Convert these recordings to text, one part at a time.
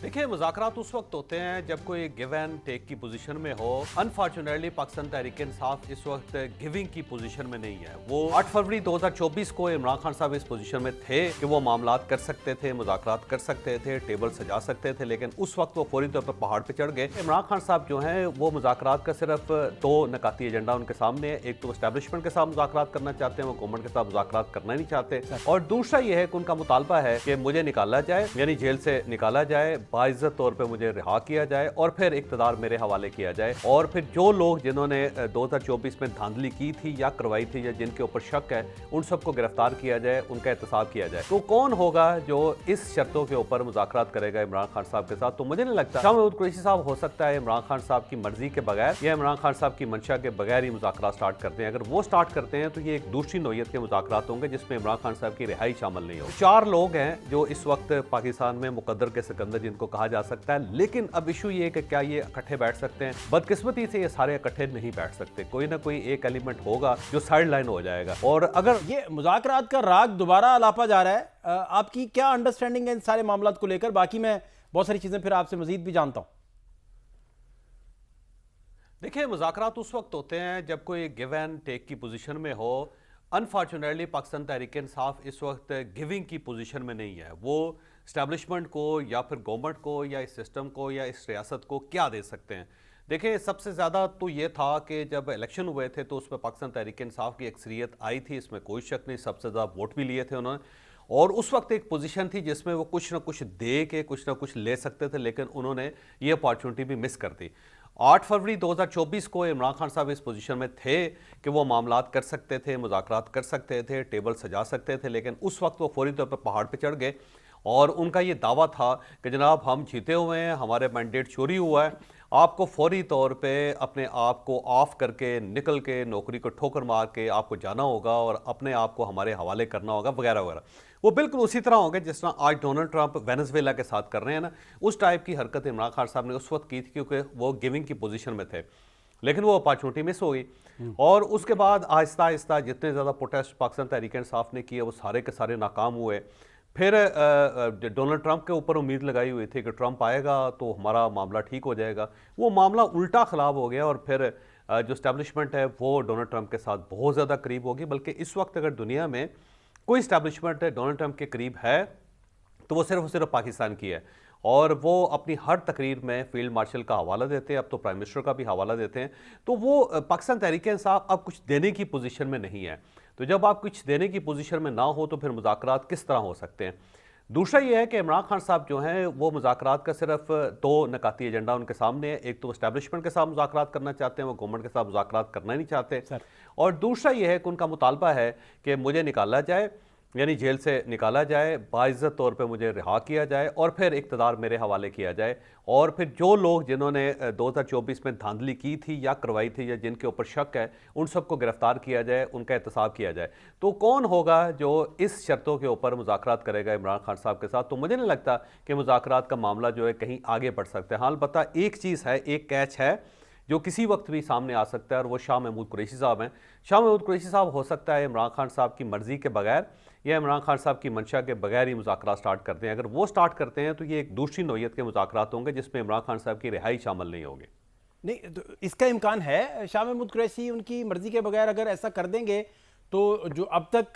देखिए, मुज़ाकरात उस वक्त होते हैं जब कोई गिव एंड टेक की पोजीशन में हो। अनफॉर्चुनेटली पाकिस्तान तहरीक इंसाफ इस वक्त गिविंग की पोजीशन में नहीं है। वो 8 फरवरी 2024 को इमरान खान साहब इस पोजीशन में थे कि वो मामलात कर सकते थे, मुज़ाकरात कर सकते थे, टेबल सजा सकते थे, लेकिन उस वक्त वो फौरी तौर पर पहाड़ पर चढ़ गए। इमरान खान साहब जो हैं वो मुज़ाकरात का सिर्फ दो नकाती एजेंडा उनके सामने है। एक तो एस्टैब्लिशमेंट के साथ मुज़ाकरात करना चाहते हैं, वो गवर्नमेंट के साथ मुज़ाकरात करना नहीं चाहते, और दूसरा ये है कि उनका मुतालबा है कि मुझे निकाला जाए, यानी जेल से निकाला जाए, बाइज्जत तौर पर मुझे रिहा किया जाए और फिर इक़्तिदार मेरे हवाले किया जाए। और फिर जो लोग जिन्होंने 2024 में धांधली की थी या करवाई थी या जिनके ऊपर शक है, उन सबको गिरफ्तार किया जाए, उनका एहतसाब किया जाए। तो कौन होगा जो इस शर्तों के ऊपर मुज़ाकरात करेगा इमरान खान साहब के साथ? तो मुझे नहीं लगता। शाह महमूद कुरैशी साहब हो सकता है इमरान खान साहब की मर्जी के बगैर या इमरान खान साहब की मंशा के बगैर ही मुज़ाकरात स्टार्ट करते हैं। अगर वो स्टार्ट करते हैं तो ये एक दूसरी नौयत के मुज़ाकरात होंगे जिसमें इमरान खान साहब की रिहाई शामिल नहीं होगी। 4 लोग हैं जो इस वक्त पाकिस्तान में मुकद्दर के सिकंदर जिनको कहा जा सकता है, लेकिन अब इशू ये कि क्या ये इकट्ठे बैठ सकते हैं? बदकिस्मती से ये सारे इकट्ठे नहीं बैठ सकते। कोई ना कोई एक एलिमेंट होगा जो साइड लाइन हो जाएगा। और अगर ये मुज़ाकरात का राग दोबारा अलापा जा रहा है, आपकी क्या अंडरस्टैंडिंग है इन सारे मामलात को लेकर? बाकी मैं बहुत सारी चीजें फिर आपसे मजीद भी जानता हूं। देखिए, मुज़ाकरात उस वक्त होते हैं जब कोई गिव एंड टेक की पोजीशन में हो। अनफॉर्चुनेटली पाकिस्तान तहरीक इंसाफ इस वक्त गिविंग की पोजीशन में नहीं है। वो इस्टेब्लिशमेंट को या फिर गवर्नमेंट को या इस सिस्टम को या इस रियासत को क्या दे सकते हैं? देखिए, सबसे ज़्यादा तो ये था कि जब इलेक्शन हुए थे तो उसमें पाकिस्तान तहरीक इंसाफ की अक्सरियत आई थी, इसमें कोई शक नहीं। सबसे ज़्यादा वोट भी लिए थे उन्होंने, और उस वक्त एक पोजीशन थी जिसमें वो कुछ ना कुछ दे के कुछ ना कुछ ले सकते थे, लेकिन उन्होंने ये अपॉर्चुनिटी भी मिस कर दी। 8 फरवरी 2024 को इमरान खान साहब इस पोजीशन में थे कि वो मामलात कर सकते थे, मुज़ाकरात कर सकते थे, टेबल सजा सकते थे, लेकिन उस वक्त वो फौरी तौर पर पहाड़ पर चढ़ गए और उनका ये दावा था कि जनाब हम जीते हुए हैं, हमारे मैंडेट चोरी हुआ है, आपको फौरी तौर पे अपने आप को ऑफ करके निकल के नौकरी को ठोकर मार के आपको जाना होगा और अपने आप को हमारे हवाले करना होगा वगैरह वगैरह। वो बिल्कुल उसी तरह होंगे जिस तरह आज डोनाल्ड ट्रंप वेनेजुएला के साथ कर रहे हैं ना, उस टाइप की हरकत इमरान खान साहब ने उस वक्त की थी क्योंकि वो गिविंग की पोजीशन में थे, लेकिन वो अपॉर्चुनिटी मिस हो गई। और उसके बाद आहिस्ता आहिस्ता जितने ज़्यादा प्रोटेस्ट पाकिस्तान तहरीक इंसाफ ने किए वो सारे के सारे नाकाम हुए। फिर डोनाल्ड ट्रंप के ऊपर उम्मीद लगाई हुई थी कि ट्रंप आएगा तो हमारा मामला ठीक हो जाएगा। वो मामला उल्टा ख़राब हो गया और फिर जो इस्टेब्लिशमेंट है वो डोनाल्ड ट्रंप के साथ बहुत ज़्यादा करीब होगी। बल्कि इस वक्त अगर दुनिया में कोई इस्टेब्लिशमेंट डोनाल्ड ट्रंप के करीब है तो वो सिर्फ पाकिस्तान की है, और वो अपनी हर तकरीर में फील्ड मार्शल का हवाला देते हैं, अब तो प्राइम मिनिस्टर का भी हवाला देते हैं। तो वो पाकिस्तान तहरीक इंसाफ अब कुछ देने की पोजीशन में नहीं है। तो जब आप कुछ देने की पोजीशन में ना हो तो फिर मुज़ाकरात किस तरह हो सकते हैं? दूसरा ये है कि इमरान खान साहब जो हैं वो मुज़ाकरात का सिर्फ दो नकाती एजेंडा उनके सामने है। एक तो एस्टैब्लिशमेंट के साथ मुज़ाकरात करना चाहते हैं, वो गवर्नमेंट के साथ मुज़ाकरात करना नहीं चाहते, और दूसरा ये है कि उनका मुतालबा है कि मुझे निकाला जाए, यानी जेल से निकाला जाए, बाइज्जत तौर पे मुझे रिहा किया जाए और फिर इक़्तिदार मेरे हवाले किया जाए। और फिर जो लोग जिन्होंने 2024 में धांधली की थी या करवाई थी या जिनके ऊपर शक है, उन सबको गिरफ्तार किया जाए, उनका एहतसाब किया जाए। तो कौन होगा जो इस शर्तों के ऊपर मुज़ाकरात करेगा इमरान खान साहब के साथ? तो मुझे नहीं लगता कि मुज़ाकरात का मामला जो है कहीं आगे बढ़ सकता है। हाँ, अलबत्ता एक चीज़ है, एक कैच है जो किसी वक्त भी सामने आ सकता है, और वो शाह महमूद कुरैशी साहब हैं। शाह महमूद कुरैशी साहब हो सकता है इमरान खान साहब की मर्जी के बगैर या इमरान खान साहब की मंशा के बगैर ही मुज़ाकरात स्टार्ट करते हैं। अगर वो स्टार्ट करते हैं तो ये एक दूसरी नौयत के मुज़ाकरात होंगे जिसमें इमरान खान साहब की रिहाई शामिल नहीं होगी। नहीं तो इसका इम्कान है शाह महमूद कुरैशी उनकी मर्जी के बगैर अगर ऐसा कर देंगे तो जो अब तक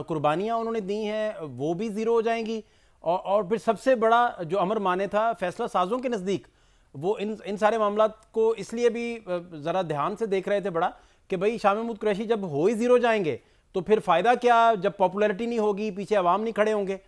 कुर्बानियां उन्होंने दी हैं वो भी ज़ीरो हो जाएंगी, और फिर सबसे बड़ा जो अमर माने था फैसला साजों के नज़दीक, वो इन सारे मामलात को इसलिए भी ज़रा ध्यान से देख रहे थे बड़ा कि भाई शाह महमूद कुरैशी जब हो ही ज़ीरो जाएंगे तो फिर फ़ायदा क्या, जब पॉपुलैरिटी नहीं होगी, पीछे अवाम नहीं खड़े होंगे।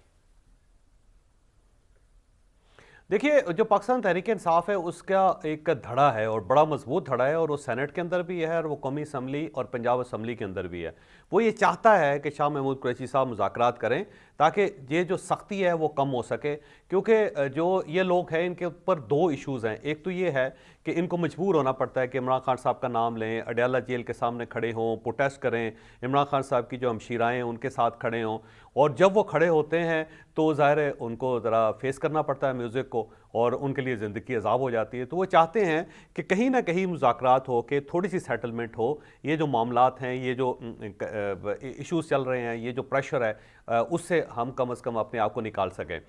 देखिए, जो पाकिस्तान तहरीक इंसाफ है उसका एक धड़ा है और बड़ा मजबूत धड़ा है, और वो सेनेट के अंदर भी है और वो कौमी असम्बली और पंजाब असम्बली के अंदर भी है। वो ये चाहता है कि शाह महमूद कुरैशी साहब मुज़ाकरात करें ताकि ये जो सख्ती है वो कम हो सके, क्योंकि जो ये लोग हैं इनके ऊपर दो इशूज़ हैं। एक तो ये है कि इनको मजबूर होना पड़ता है कि इमरान खान साहब का नाम लें, अडयाला जेल के सामने खड़े हों, प्रोटेस्ट करें, इमरान खान साहब की जो हमशीराएँ हैं उनके साथ खड़े हों, और जब वो खड़े होते हैं तो ज़ाहिर है उनको ज़रा फेस करना पड़ता है म्यूज़िक को, और उनके लिए ज़िंदगी अज़ाब हो जाती है। तो वो चाहते हैं कि कहीं ना कहीं मुज़ाकरात हो के थोड़ी सी सेटलमेंट हो। ये जो मामलात हैं, ये जो इश्यूज़ चल रहे हैं, ये जो प्रेशर है, उससे हम कम से कम अपने आप को निकाल सकें।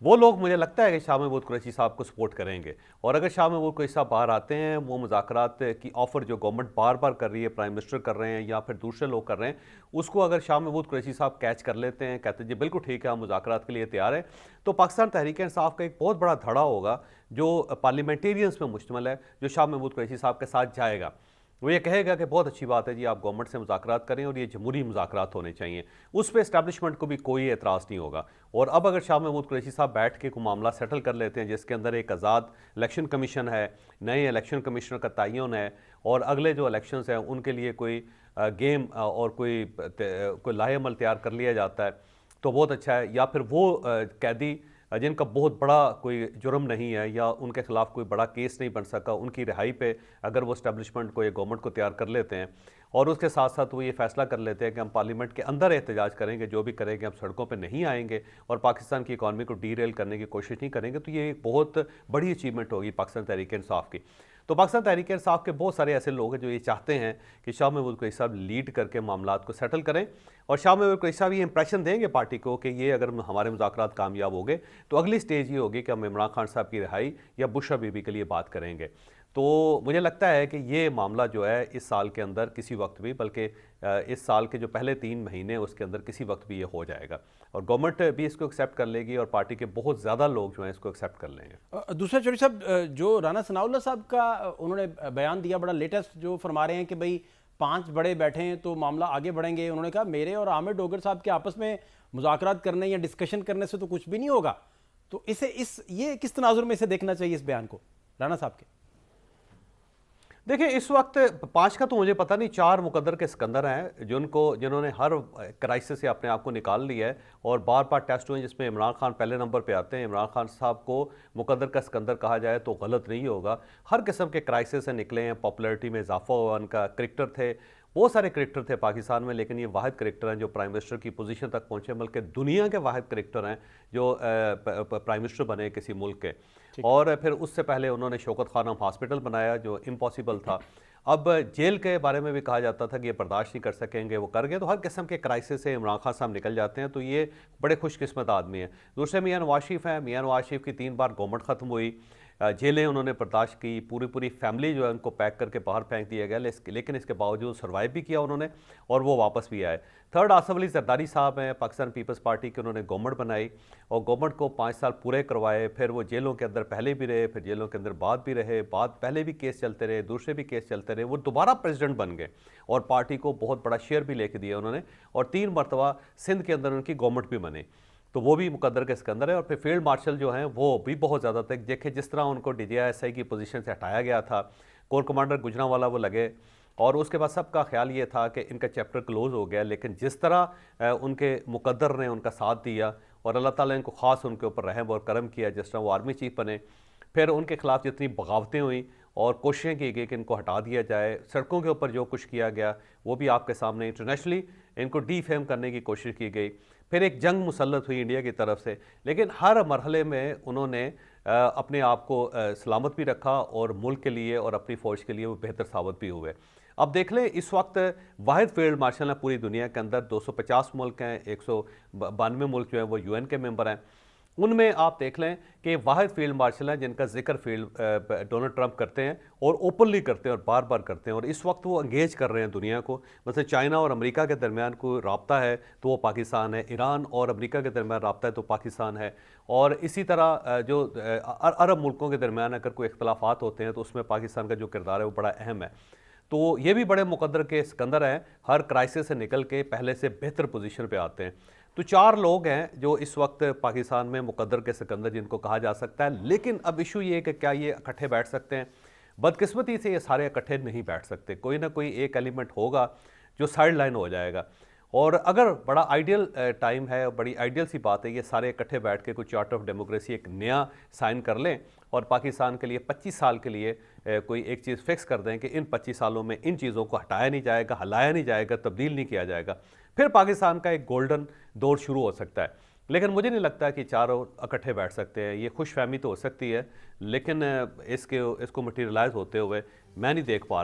वो लोग मुझे लगता है कि शाह महमूद कुरैशी साहब को सपोर्ट करेंगे। और अगर शाह महमूद कुरैशी साहब बाहर आते हैं, वो मुज़ाकरात की ऑफ़र जो गवर्नमेंट बार बार कर रही है, प्राइम मिनिस्टर कर रहे हैं या फिर दूसरे लोग कर रहे हैं, उसको अगर शाह महमूद कुरैशी साहब कैच कर लेते हैं, कहते हैं जी बिल्कुल ठीक है, हम मुज़ाकरात के लिए तैयार हैं, तो पाकिस्तान तहरीक इंसाफ का एक बहुत बड़ा धड़ा होगा जो पार्लियामेंटेरियंस में मुश्तमिल है, जो शाह महमूद कुरैशी साहब के साथ जाएगा। वो ये कहेगा कि बहुत अच्छी बात है जी, आप गवर्नमेंट से मुज़ाकरात करें और ये जमहूरी मुज़ाकरात होने चाहिए। उस पर इस्टेब्लिशमेंट को भी कोई एतराज़ नहीं होगा। और अब अगर शाह महमूद कुरैशी साहब बैठ के कोई मामला सेटल कर लेते हैं, जिसके अंदर एक आज़ाद इलेक्शन कमीशन है, नए इलेक्शन कमिश्नर का तयन है, और अगले जो इलेक्शंस हैं उनके लिए कोई गेम और कोई लाहेअमल तैयार कर लिया जाता है, तो बहुत अच्छा है। या फिर वो कैदी जिनका बहुत बड़ा कोई जुर्म नहीं है या उनके खिलाफ कोई बड़ा केस नहीं बन सका, उनकी रिहाई पे अगर वो इस्टेब्लिशमेंट को या गवर्नमेंट को तैयार कर लेते हैं, और उसके साथ साथ वो ये फैसला कर लेते हैं कि हम पार्लियामेंट के अंदर एहतजाज करेंगे, जो भी करेंगे, हम सड़कों पे नहीं आएंगे और पाकिस्तान की इकॉनमी को डीरेल करने की कोशिश नहीं करेंगे, तो ये एक बहुत बड़ी अचीवमेंट होगी पाकिस्तान तहरीक इंसाफ की। तो पाकिस्तान तहरीक इंसाफ के बहुत सारे ऐसे लोग हैं जो ये चाहते हैं कि शाह महमूद कुरैशी साहब लीड करके मामलात को सेटल करें, और शाह महमूद कुरैशी साहब ये इंप्रेशन देंगे पार्टी को कि ये अगर हमारे मुज़ाकरात कामयाब हो गए तो अगली स्टेज ये होगी कि हम इमरान खान साहब की रिहाई या बुशरा बीबी के लिए बात करेंगे। तो मुझे लगता है कि ये मामला जो है इस साल के अंदर किसी वक्त भी, बल्कि इस साल के जो पहले 3 महीने उसके अंदर किसी वक्त भी ये हो जाएगा, और गवर्नमेंट भी इसको एक्सेप्ट कर लेगी और पार्टी के बहुत ज़्यादा लोग जो हैं इसको एक्सेप्ट कर लेंगे। दूसरा चौधरी साहब, जो राना सनाउल्लाह साहब का उन्होंने बयान दिया, बड़ा लेटेस्ट, जो फरमा रहे हैं कि भाई 5 बड़े बैठे हैं तो मामला आगे बढ़ेंगे। उन्होंने कहा मेरे और आमिर डोगर साहब के आपस में मुज़ाकरात करने या डिस्कशन करने से तो कुछ भी नहीं होगा। तो ये किस तनाजुर में इसे देखना चाहिए, इस बयान को राना साहब के? देखिए, इस वक्त 5 का तो मुझे पता नहीं, 4 मुकद्दर के सिकंदर हैं जिन्होंने हर क्राइसिस से अपने आप को निकाल लिया है और बार बार टेस्ट हुए, जिसमें इमरान खान पहले नंबर पे आते हैं। इमरान खान साहब को मुकद्दर का सिकंदर कहा जाए तो गलत नहीं होगा। हर किस्म के क्राइसिस से निकले हैं, पॉपुलैरिटी में इजाफा हुआ, उनका क्रिकेटर थे, बहुत सारे क्रिकेटर थे पाकिस्तान में, लेकिन ये वाहिद क्रिकेटर हैं जो प्राइम मिनिस्टर की पोजीशन तक पहुंचे, बल्कि दुनिया के वाहिद क्रिकेटर हैं जो प्राइम मिनिस्टर बने किसी मुल्क के। और फिर उससे पहले उन्होंने शौकत खानम हॉस्पिटल बनाया जो इम्पॉसिबल था। अब जेल के बारे में भी कहा जाता था कि ये बर्दाश्त नहीं कर सकेंगे, वो कर गए। तो हर किस्म के क्राइसिस से इमरान खान साहब निकल जाते हैं, तो ये बड़े खुशकिस्मत आदमी हैं। दूसरे मियां नवाज शरीफ हैं। मियां नवाज शरीफ की 3 बार गवर्नमेंट ख़त्म हुई, जेलें उन्होंने बर्दाश्त की, पूरी फैमिली जो है उनको पैक करके बाहर फेंक दिया गया, लेकिन इसके बावजूद सर्वाइव भी किया उन्होंने और वो वापस भी आए। थर्ड आसफ अली जरदारी साहब हैं, पाकिस्तान पीपल्स पार्टी के, उन्होंने गवर्नमेंट बनाई और गवर्नमेंट को 5 साल पूरे करवाए। फिर वो जेलों के अंदर पहले भी रहे, फिर जेलों के अंदर बाद भी रहे, पहले भी केस चलते रहे, दूसरे भी केस चलते रहे। वो दोबारा प्रेसिडेंट बन गए और पार्टी को बहुत बड़ा शेयर भी लेके दिया उन्होंने, और 3 मरतबा सिंध के अंदर उनकी गवर्नमेंट भी बने, तो वो भी मुकद्दर के सिकंदर है। और फिर फील्ड मार्शल जो हैं वो भी बहुत ज़्यादा तक देखे, जिस तरह उनको DGI की पोजीशन से हटाया गया था, कोर कमांडर गुजरांवाला वो लगे, और उसके बाद सबका ख्याल ये था कि इनका चैप्टर क्लोज हो गया। लेकिन जिस तरह उनके मुकद्दर ने उनका साथ दिया और अल्लाह ताला इनको ख़ास उनके ऊपर रहम और करम किया, जिस तरह वो आर्मी चीफ बने, फिर उनके खिलाफ जितनी बगावतें हुई और कोशिशें की गई कि इनको हटा दिया जाए, सड़कों के ऊपर जो कुछ किया गया वो भी आपके सामने, इंटरनेशनली इनको डीफेम करने की कोशिश की गई, फिर एक जंग मुसल्लत हुई इंडिया की तरफ से। लेकिन हर मरहले में उन्होंने अपने आप को सलामत भी रखा और मुल्क के लिए और अपनी फ़ौज के लिए वो बेहतर साबित भी हुए। अब देख लें, इस वक्त वाहिद फील्ड मार्शल हैं पूरी दुनिया के अंदर, 250 मुल्क हैं, 192 मुल्क जो हैं वो UN के मेंबर हैं। उनमें आप देख लें कि वाहिद फील्ड मार्शल हैं जिनका जिक्र डोनाल्ड ट्रंप करते हैं और ओपनली करते हैं और बार बार करते हैं, और इस वक्त वो एंगेज कर रहे हैं दुनिया को। मतलब चाइना और अमेरिका के दरमियान कोई रब्ता है तो वो पाकिस्तान है, ईरान और अमेरिका के दरमियान रब्ता है तो पाकिस्तान है, और इसी तरह जो अरब मुल्कों के दरमियान अगर कोई इख्तलाफात होते हैं तो उसमें पाकिस्तान का जो किरदार है वो बड़ा अहम है। तो ये भी बड़े मुकद्दर के सिकंदर हैं, हर क्राइसिस से निकल के पहले से बेहतर पोजीशन पे आते हैं। तो 4 लोग हैं जो इस वक्त पाकिस्तान में मुकद्दर के सिकंदर जिनको कहा जा सकता है। लेकिन अब इशू ये है कि क्या ये इकट्ठे बैठ सकते हैं? बदकिस्मती से ये सारे इकट्ठे नहीं बैठ सकते, कोई ना कोई एक एलिमेंट होगा जो साइड लाइन हो जाएगा। और अगर बड़ा आइडियल टाइम है, बड़ी आइडियल सी बात है, ये सारे इकट्ठे बैठ के कोई चार्टर ऑफ डेमोक्रेसी एक नया साइन कर लें और पाकिस्तान के लिए 25 साल के लिए कोई एक चीज़ फिक्स कर दें कि इन 25 सालों में इन चीज़ों को हटाया नहीं जाएगा, हलाया नहीं जाएगा, तब्दील नहीं किया जाएगा, फिर पाकिस्तान का एक गोल्डन दौर शुरू हो सकता है। लेकिन मुझे नहीं लगता कि चारों इकट्ठे बैठ सकते हैं। ये खुशफहमी तो हो सकती है, लेकिन इसको मटीरियलाइज होते हुए मैं नहीं देख पा रहा।